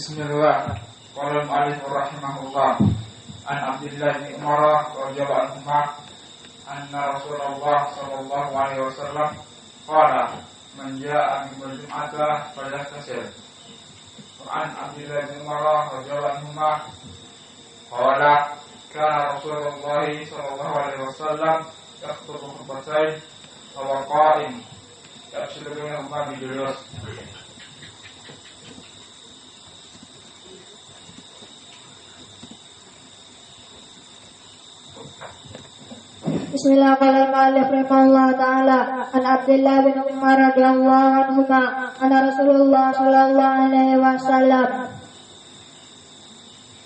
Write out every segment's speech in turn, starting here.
Bismillah. Qala al-mu'allif rahimahullah an Abdullah bin Umar radhiyallahu anhu anna Rasulullah sallallahu alaihi wasallam qala man jaa'a minkum al-jum'ata falyaghtasil. Wa an Abdullah bin Umar radhiyallahu anhu qala kana Rasulullah sallallahu alaihi wasallam yakhutubu khutbatayn wa huwa qa'im yafsilu bainahuma bijulus. Bismillah qala al-mu'allif rahimahullah ta'ala an Abdullah bin Umar radhiyallahu anhuma anna Rasulullah sallallahu alaihi wasallam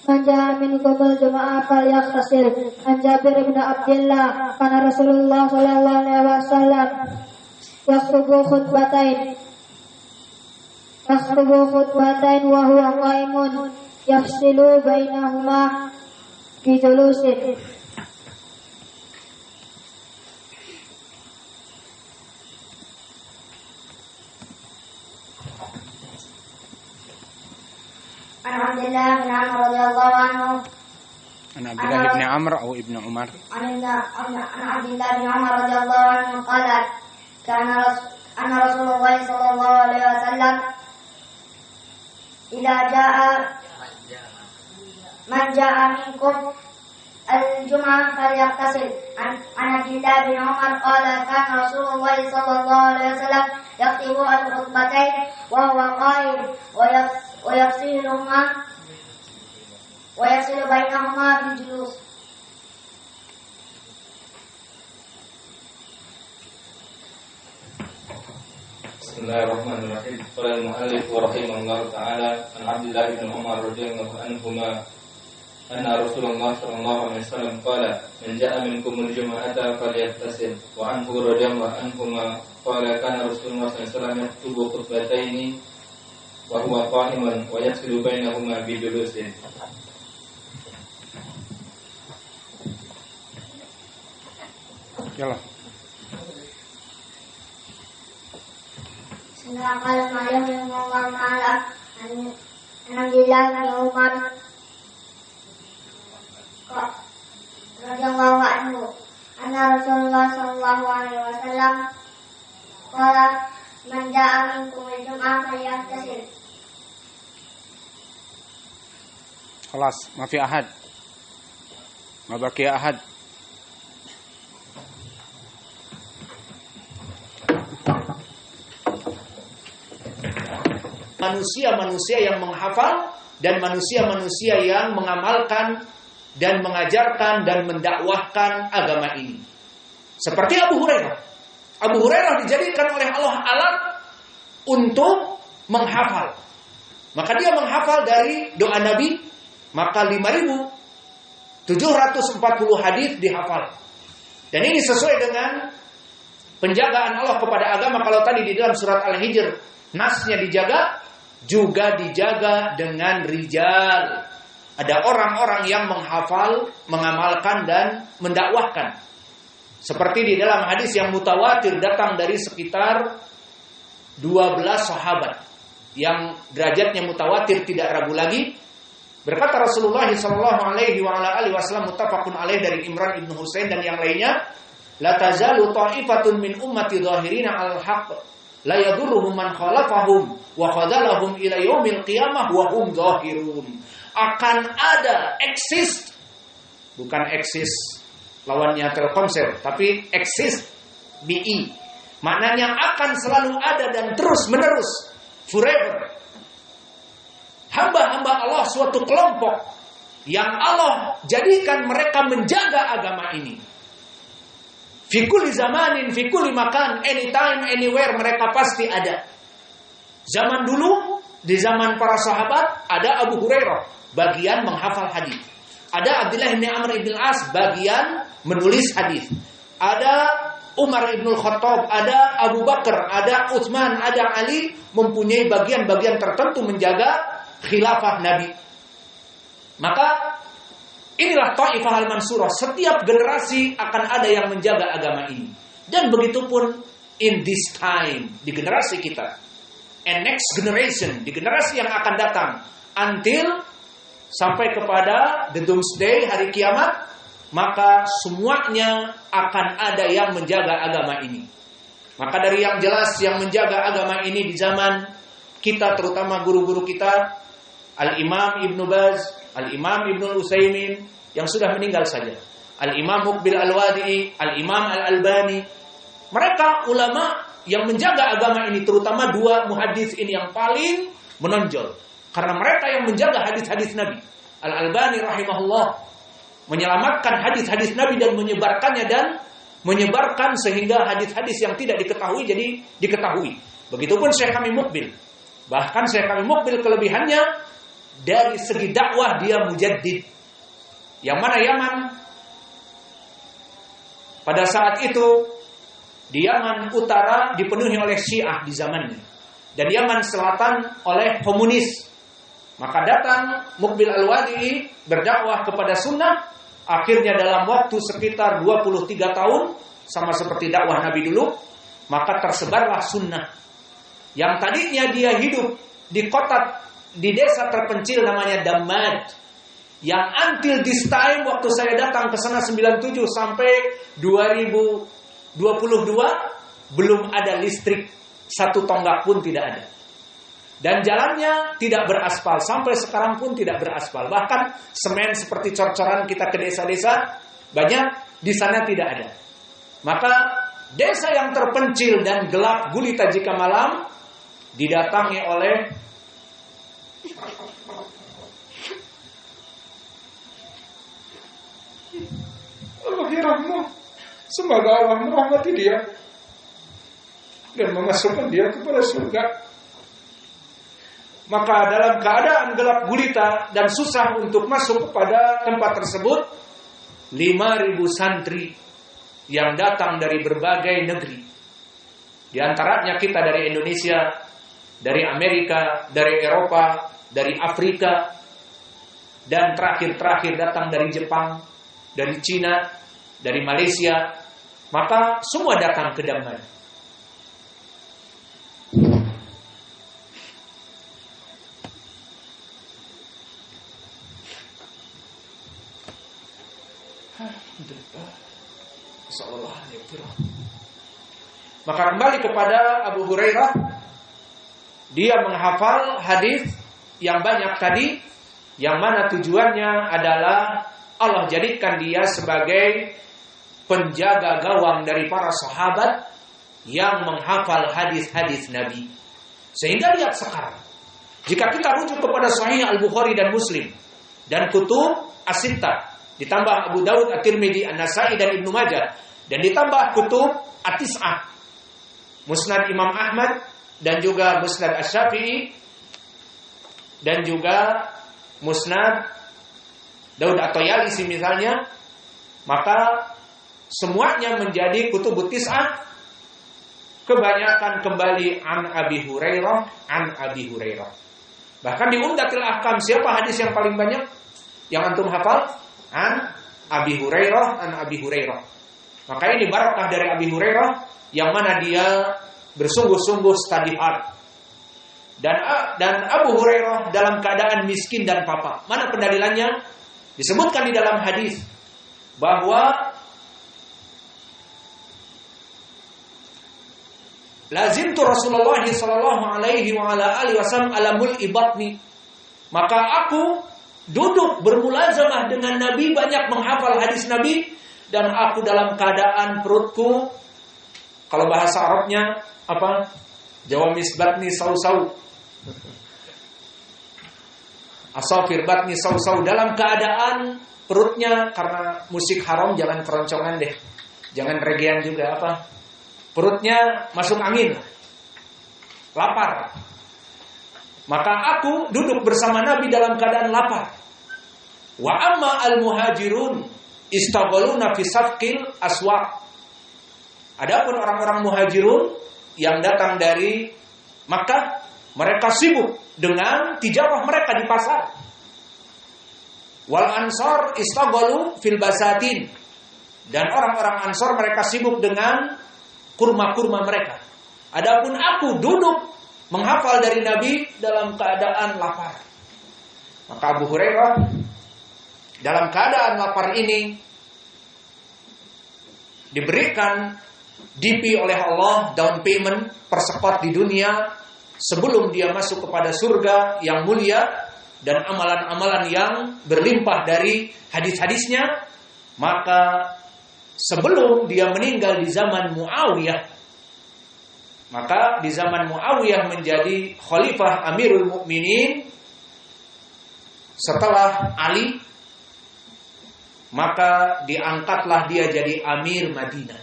man jaa'a minkum al-jum'ah falyaghtasil. An Jabir bin Abdullah kana Rasulullah sallallahu alaihi wasallam yakhutubu khutbatain wa huwa qa'imun yafsilu bainahuma bi julusin. عن عبد الله بن عمرو رضي الله عنه عن عبد الله بن عمرو أو ابن عمر عن عبد الله بن عمر رضي الله عنه قال أن رسول الله صلى الله عليه وسلم إذا جاء من جاء منكم الجمعة فليغتسل. عن عبد الله بن عمر قال كان رسول الله صلى الله عليه وسلم يخطب الخطبتين وهو قائم ويفصل بينهما بالجلوس. Bismillahirrahmanirrahim. Qala al-mu'allif rahimahullah ta'ala an Abdullah bin Umar radhiyallahu anhuma anna Rasulullah sallallahu alaihi wasallam qala man jaa'a minkumul jum'ata falyaghtasil. Wa anhu radhiyallahu anhuma qala kana Rasulullah sallallahu alaihi wasallam yaktubu khutbataini wa huwa qa'iman wa yafsilu bainahuma bi julusin. Yalla. Sedangkan malam yang Allah Ta'ala Alhamdulillah bin Umar radhiyallahu anhu anna Rasulullah sallallahu alaihi wasallam qala man jaa'a minkum al-jum'ah falyaghtasil. خلاص ما في أحد ما بقي أحد. Manusia-manusia yang menghafal dan manusia-manusia yang mengamalkan dan mengajarkan dan mendakwahkan agama ini. Seperti Abu Hurairah. Abu Hurairah dijadikan oleh Allah alat untuk menghafal. Maka dia menghafal dari doa Nabi, maka 5.740 hadis dihafal. Dan ini sesuai dengan penjagaan Allah kepada agama. Kalau tadi di dalam surat Al-Hijr nasnya dijaga, juga dijaga dengan rijal. Ada orang-orang yang menghafal, mengamalkan dan mendakwahkan. Seperti di dalam hadis yang mutawatir datang dari sekitar 12 sahabat yang derajatnya mutawatir tidak ragu lagi. Berkata Rasulullah sallallahu alaihi wasallam muttafaqun alaih dari Imran ibn Husain dan yang lainnya, la tazalu ta'ifatun min ummati dhahirina al-haqq la yadurruhum man khalafahum wa khadalahum ila yaumil qiyamah wa hum dhahirun. Akan ada eksis, bukan eksis lawannya Telkomsel, tapi eksis BI. Maknanya akan selalu ada dan terus menerus, forever. Hamba-hamba Allah suatu kelompok yang Allah jadikan mereka menjaga agama ini. Fi kulli zamanin, fi kulli makan, anytime, anywhere mereka pasti ada. Zaman dulu, di zaman para sahabat, ada Abu Hurairah, bagian menghafal hadis. Ada Abdullah bin Amr bin As, bagian menulis hadis. Ada Umar bin Khattab, ada Abu Bakar, ada Utsman, ada Ali, mempunyai bagian-bagian tertentu menjaga khilafah Nabi. Maka inilah Taifah al-Mansurah. Setiap generasi akan ada yang menjaga agama ini. Dan begitu pun in this time, di generasi kita. And next generation, di generasi yang akan datang, until sampai kepada the doomsday, hari kiamat, maka semuanya akan ada yang menjaga agama ini. Maka dari yang jelas yang menjaga agama ini di zaman kita, terutama guru-guru kita, Al-Imam Ibn Baz, Al-Imam Ibn Utsaimin yang sudah meninggal saja, Al-Imam Muqbil Al-Wadi'i, Al-Imam Al-Albani. Mereka ulama yang menjaga agama ini, terutama dua muhadis ini yang paling menonjol. Karena mereka yang menjaga hadis-hadis Nabi. Al-Albani rahimahullah menyelamatkan hadis-hadis Nabi dan menyebarkannya, dan menyebarkan sehingga hadis-hadis yang tidak diketahui jadi diketahui. Begitupun Syekh kami Muqbil. Bahkan Syekh kami Muqbil kelebihannya dari segi dakwah dia mujaddid. Yang mana Yaman pada saat itu di Yaman Utara dipenuhi oleh Syiah di zamannya, dan Yaman Selatan oleh komunis. Maka datang Muqbil Al-Wadi'i berdakwah kepada sunnah. Akhirnya dalam waktu sekitar 23 tahun, sama seperti dakwah Nabi dulu, maka tersebarlah sunnah. Yang tadinya dia hidup di kota, di desa terpencil namanya Dammad, yang until this time, waktu saya datang ke sana 97 sampai 2022, belum ada listrik, satu tonggak pun tidak ada. Dan jalannya tidak beraspal, sampai sekarang pun tidak beraspal. Bahkan semen seperti cor-coran kita ke desa-desa, banyak di sana tidak ada. Maka desa yang terpencil dan gelap gulita jika malam didatangi oleh Allah, semoga Allah merahmati dia dan memasukkan dia kepada surga. Maka dalam keadaan gelap gulita dan susah untuk masuk kepada tempat tersebut, 5.000 santri yang datang dari berbagai negeri. Di antaranya kita dari Indonesia, dari Amerika, dari Eropa, dari Afrika, dan terakhir datang dari Jepang, dari Cina, dari Malaysia. Maka semua datang ke Dammam. Maka kembali kepada Abu Hurairah, dia menghafal hadis yang banyak tadi, yang mana tujuannya adalah Allah jadikan dia sebagai penjaga gawang dari para sahabat yang menghafal hadis-hadis Nabi. Sehingga lihat sekarang, jika kita rujuk kepada Sahih Al-Bukhari dan Muslim dan kutub As-Sittah, ditambah Abu Daud, At-Tirmidzi, An-Nasai dan Ibnu Majah, dan ditambah kutub At-Tis'ah, Musnad Imam Ahmad dan juga Musnad Asy-Syafi'i dan juga Musnad Daud atau Yalisi misalnya, maka semuanya menjadi kutub Tis'ah. Kebanyakan kembali an Abi Hurairah. Bahkan di Umdatul Ahkam, siapa hadis yang paling banyak yang antum hafal? An Abi Hurairah. Maka ini barakah dari Abi Hurairah, yang mana dia bersungguh-sungguh study hard. Dan Abu Hurairah dalam keadaan miskin dan papa. Mana pendalilannya? Disebutkan di dalam hadis bahwa lazimtu Rasulullah sallallahu alaihi wa ala alihi wasallam ala mul'i batni. Maka aku duduk bermulazamah dengan Nabi, banyak menghafal hadis Nabi, dan aku dalam keadaan perutku, kalau bahasa Arabnya apa? Jawamis batni sausau. Asafir batni sausau, dalam keadaan perutnya, karena musik haram jangan keroncongan deh. Jangan regean juga apa? Perutnya masuk angin. Lapar. Maka aku duduk bersama Nabi dalam keadaan lapar. Wa amma al-muhajirun istaghaluna fi safqil aswaq. Adapun orang-orang muhajirun yang datang dari Makkah, mereka sibuk dengan tijarah mereka di pasar. Wal ansar istaghalu fil basatin. Dan orang-orang Ansar mereka sibuk dengan kurma-kurma mereka. Adapun aku duduk menghafal dari Nabi dalam keadaan lapar. Maka Abu Hurairah dalam keadaan lapar ini diberikan DP oleh Allah, down payment, persekot di dunia sebelum dia masuk kepada surga yang mulia dan amalan-amalan yang berlimpah dari hadis-hadisnya. Maka sebelum dia meninggal di zaman Muawiyah, maka di zaman Muawiyah menjadi Khalifah Amirul Mukminin setelah Ali, maka diangkatlah dia jadi Amir Madinah,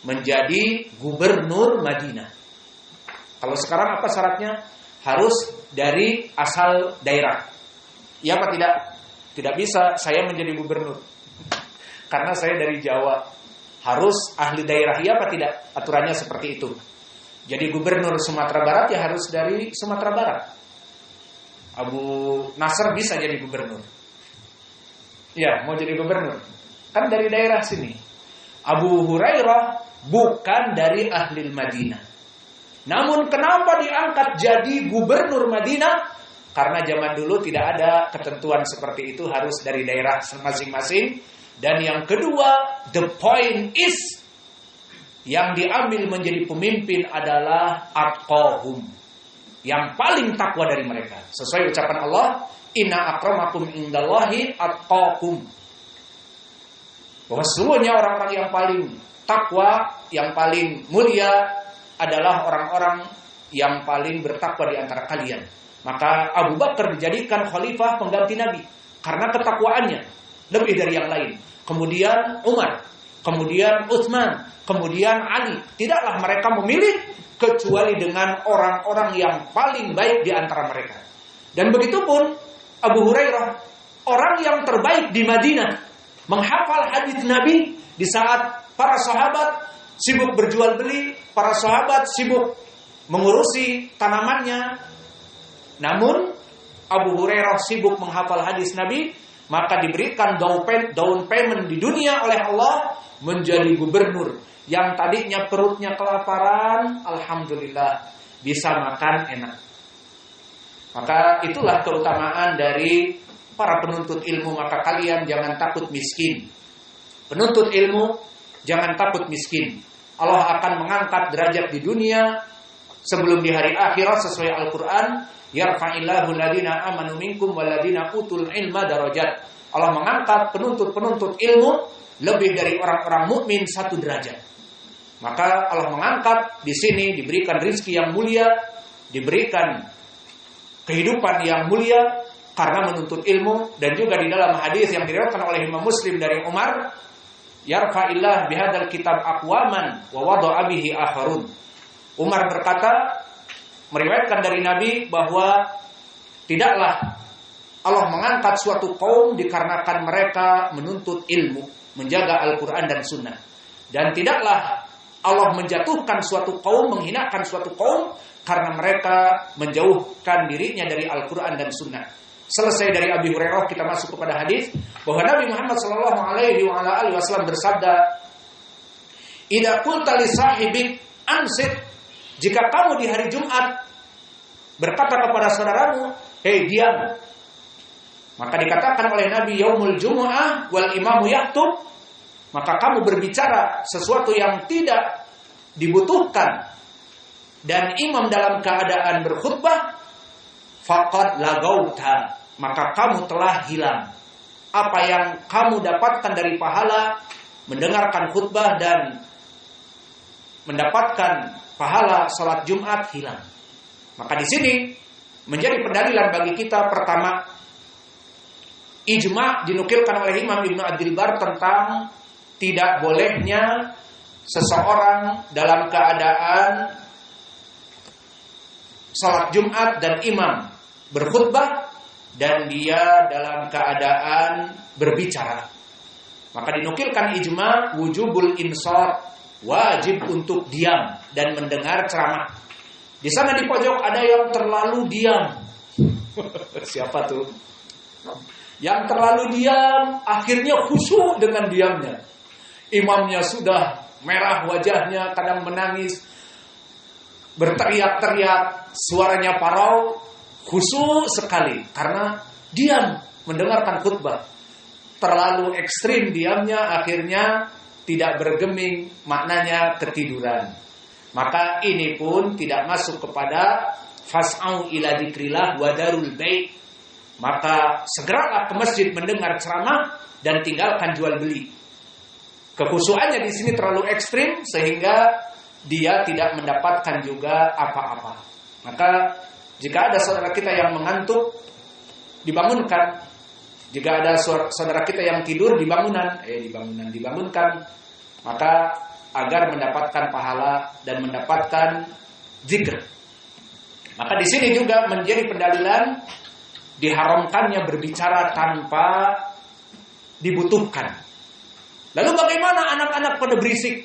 menjadi gubernur Madinah. Kalau sekarang apa syaratnya? Harus dari asal daerah. Ya apa tidak? Tidak bisa saya menjadi gubernur karena saya dari Jawa. Harus ahli daerah, ya apa tidak? Aturannya seperti itu. Jadi gubernur Sumatera Barat ya harus dari Sumatera Barat. Abu Nasr bisa jadi gubernur. Ya, mau jadi gubernur. Kan dari daerah sini. Abu Hurairah bukan dari ahli Madinah. Namun kenapa diangkat jadi gubernur Madinah? Karena zaman dulu tidak ada ketentuan seperti itu, harus dari daerah masing-masing. Dan yang kedua, the point is, yang diambil menjadi pemimpin adalah atqahum, yang paling takwa dari mereka. Sesuai ucapan Allah, inna akramakum indallahi atqakum. Bahwa seluruhnya orang-orang yang paling takwa, yang paling mulia adalah orang-orang yang paling bertakwa di antara kalian. Maka Abu Bakar dijadikan khalifah pengganti Nabi karena ketakwaannya lebih dari yang lain. Kemudian Umar, kemudian Utsman, kemudian Ali. Tidaklah mereka memilih kecuali dengan orang-orang yang paling baik di antara mereka. Dan begitu pun Abu Hurairah, orang yang terbaik di Madinah, menghafal hadis Nabi di saat para sahabat sibuk berjual beli, para sahabat sibuk mengurusi tanamannya. Namun Abu Hurairah sibuk menghafal hadis Nabi, maka diberikan down payment di dunia oleh Allah menjadi gubernur. Yang tadinya perutnya kelaparan, alhamdulillah bisa makan enak. Maka itulah keutamaan dari para penuntut ilmu. Maka kalian jangan takut miskin. Penuntut ilmu jangan takut miskin. Allah akan mengangkat derajat di dunia sebelum di hari akhirat sesuai Al-Quran. Yarfa'illahu alladhina amanu minkum walladhina utul ilma darajat. Allah mengangkat penuntut ilmu lebih dari orang-orang mukmin 1 derajat. Maka Allah mengangkat di sini, diberikan rizki yang mulia, diberikan kehidupan yang mulia karena menuntut ilmu. Dan juga di dalam hadis yang diriwayatkan oleh Imam Muslim dari Umar, yarfa'illah bihadzal kitab aqwaman wa wada'a bihi akharun. Umar berkata, meriwayatkan dari Nabi bahwa tidaklah Allah mengangkat suatu kaum dikarenakan mereka menuntut ilmu, menjaga Al-Quran dan Sunnah. Dan tidaklah Allah menjatuhkan suatu kaum, menghinakan suatu kaum karena mereka menjauhkan dirinya dari Al-Quran dan Sunnah. Selesai dari Abi Hurairah, kita masuk kepada hadis bahwa Nabi Muhammad SAW bersabda, "Idza qulta li sahibik ansit." Jika kamu di hari Jumat berkata kepada saudaramu, "Hei, diam." Maka dikatakan oleh Nabi, "Yaumul Jumu'ah wal imamu yaktub." Maka kamu berbicara sesuatu yang tidak dibutuhkan dan imam dalam keadaan berkhutbah, faqad lagauta, maka kamu telah hilang. Apa yang kamu dapatkan dari pahala mendengarkan khutbah dan mendapatkan pahala salat Jumat hilang. Maka di sini menjadi pendalilan bagi kita. Pertama, ijma dinukilkan oleh Imam Ibnu Abdul Bar tentang tidak bolehnya seseorang dalam keadaan salat Jumat dan imam berkhutbah dan dia dalam keadaan berbicara. Maka dinukilkan ijma wujubul insat, wajib untuk diam dan mendengar ceramah. Di sana di pojok ada yang terlalu diam. Siapa tuh? Yang terlalu diam akhirnya khusyuk dengan diamnya. Imamnya sudah merah wajahnya, kadang menangis, berteriak-teriak, suaranya parau, khusyuk sekali karena diam mendengarkan khutbah. Terlalu ekstrim diamnya, akhirnya tidak bergeming, maknanya ketiduran. Maka ini pun tidak masuk kepada fas'au ila dzikrillah wa darul bai'. Maka segeralah ke masjid mendengar ceramah dan tinggalkan jual beli. Kekhusyuannya di sini terlalu ekstrim sehingga dia tidak mendapatkan juga apa-apa. Maka jika ada saudara kita yang mengantuk, dibangunkan. Jika ada saudara kita yang tidur dibangunkan. Maka agar mendapatkan pahala dan mendapatkan zikr. Maka di sini juga menjadi pendalilan diharamkannya berbicara tanpa dibutuhkan. Lalu bagaimana anak-anak pada berisik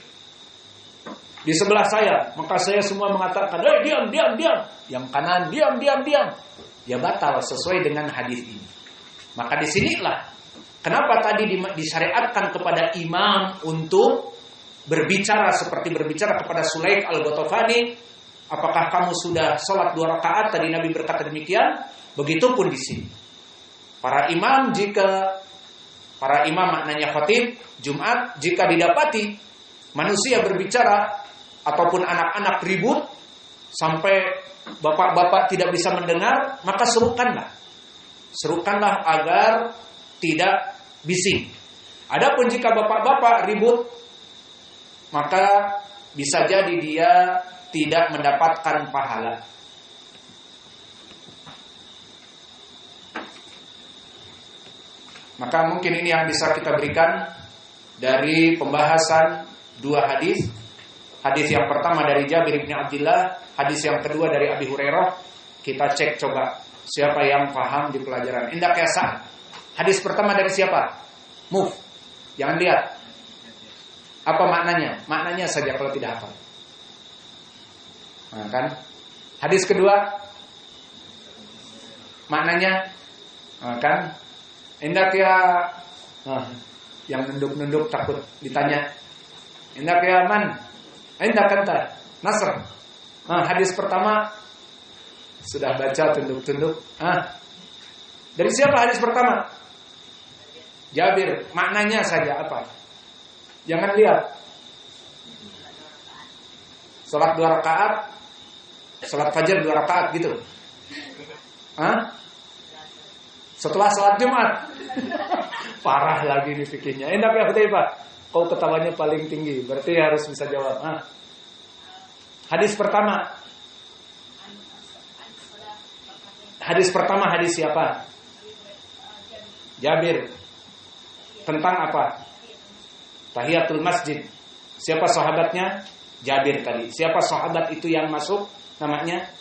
di sebelah saya? Maka saya semua mengatakan, diam. Yang kanan, diam. Ya batal sesuai dengan hadis ini. Maka disinilah kenapa tadi disyariatkan kepada imam untuk berbicara seperti berbicara kepada Sulaik al-Ghatafani. Apakah kamu sudah sholat 2 rakaat? Tadi Nabi berkata demikian. Begitupun di sini. Para imam maknanya khatib Jumat, jika didapati manusia berbicara ataupun anak-anak ribut sampai bapak-bapak tidak bisa mendengar, maka serukanlah agar tidak bising. Adapun jika bapak-bapak ribut, maka bisa jadi dia tidak mendapatkan pahala. Maka mungkin ini yang bisa kita berikan dari pembahasan 2 hadis. Hadis yang pertama dari Jabir bin Abdullah, hadis yang kedua dari Abi Hurairah. Kita cek coba siapa yang paham di pelajaran. Indak ya Sa'ad. Hadis pertama dari siapa? Move. Jangan lihat. Apa maknanya? Maknanya saja kalau tidak hafal. Nah, kan? Hadis kedua maknanya kan? Indak ya yang nunduk-nunduk takut ditanya. Indak ya man? Indak kanta Nasr. Hadis pertama sudah baca tunduk-tunduk. Dari siapa hadis pertama? Jabir. Maknanya saja apa? Jangan lihat. Salat 2 rakaat, salat fajar 2 rakaat gitu. Setelah salat Jumat. Parah lagi nih fikihnya. Enak ya Hudzaifah. Kau ketawanya paling tinggi, berarti harus bisa jawab. Hadis pertama. Hadis pertama hadis siapa? Jabir. Tentang apa? Tahiyatul masjid. Siapa sahabatnya? Jabir tadi. Siapa sahabat itu yang masuk namanya?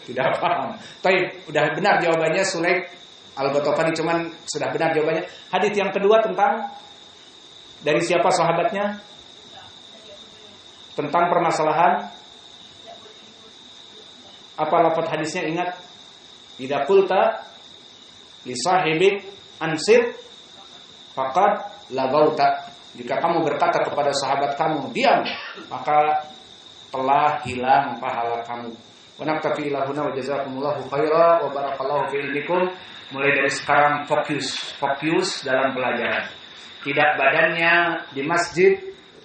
Tidak paham. Baik, udah benar jawabannya Sulaik al-Ghatafani, cuman sudah benar jawabannya. Hadis yang kedua tentang dari siapa sahabatnya? Tentang permasalahan apa lafaz hadisnya ingat? Idza qulta li sahibik ansir faqad lagauta. Jika kamu berkata kepada sahabat kamu diam, maka telah hilang pahala kamu. Wa naktafi ila huna wa jazakumullahu khaira wa barakallahu fi ilmikum. Mulai dari sekarang fokus dalam pelajaran. Tidak badannya di masjid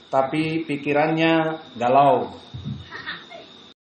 tapi pikirannya galau.